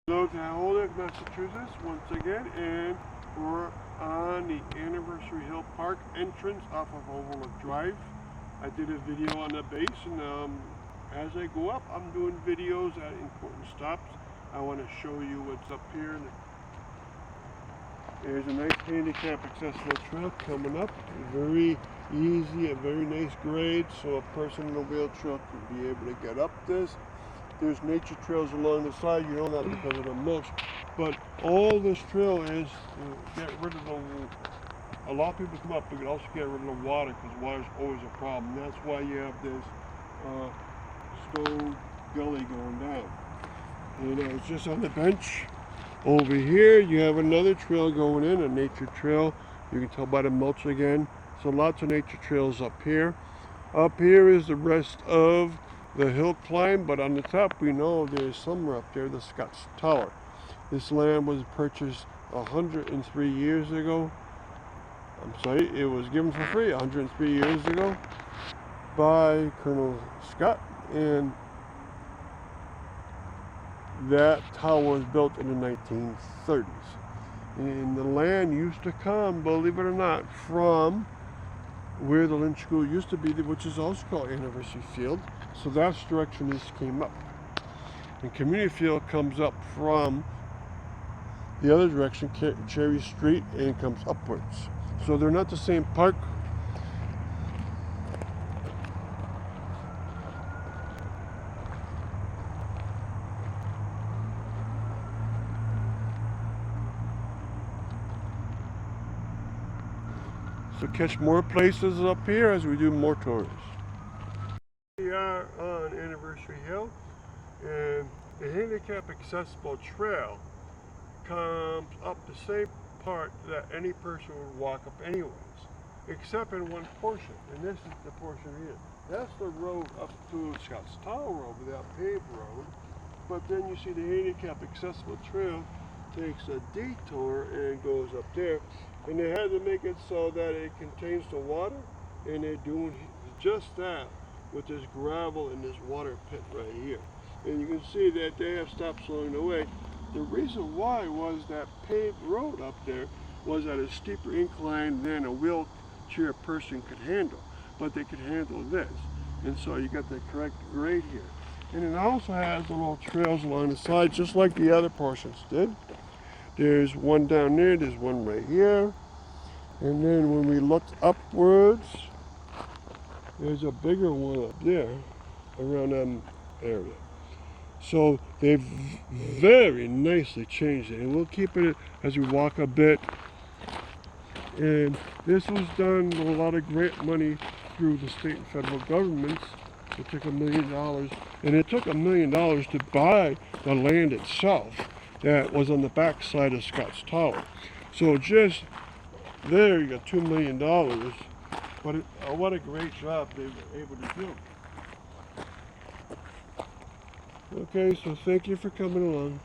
Hello to Holyoke, Massachusetts once again, and we're on the Anniversary Hill Park entrance off of Holyoke Drive. I did a video on the base, and as I go up, I'm doing videos at important stops. I want to show you what's up here. There's a nice handicap accessible trail coming up. Very easy, a very nice grade, so a person in a wheelchair can be able to get up this. There's nature trails along the side. You know that because of the mulch. But all this trail is to get rid of a lot of people come up, but you can also get rid of the water, because water's always a problem. That's why you have this stone gully going down. And it's just on the bench. Over here you have another trail going in, a nature trail. You can tell by the mulch again. So lots of nature trails up here. Up here is the rest of the hill climb, but on the top we know there's somewhere up there the Scotch Tower. This land was purchased 103 years ago. I'm sorry, it was given for free 103 years ago by Colonel Scott, and that tower was built in the 1930s. And the land used to come, believe it or not, from where the Lynch School used to be, which is also called Anniversary Field. So that's the direction this came up. And Community Field comes up from the other direction, Cherry Street, and comes upwards. So they're not the same park. So catch more places up here as we do more tours. We are on Anniversary Hill, and the handicap accessible trail comes up the same part that any person would walk up anyways, except in one portion, and this is the portion here. That's the road up to Scott's Tower over that paved road, but then you see the handicap accessible trail takes a detour and goes up there, and they had to make it so that it contains the water, and they're doing just that with this gravel and this water pit right here. And you can see that they have stopped along the way. The reason why was that paved road up there was at a steeper incline than a wheelchair person could handle, but they could handle this, and so you got the correct grade here. And it also has the little trails along the side, just like the other portions did. There's one down there, there's one right here. And then when we looked upwards, there's a bigger one up there around that area. So they've very nicely changed it. And we'll keep it as we walk a bit. And this was done with a lot of grant money through the state and federal governments. It took $1 million. And it took $1 million to buy the land itself that was on the back side of Scott's Tower. So just there you got $2 million, but what a great job they were able to do. Okay, so thank you for coming along.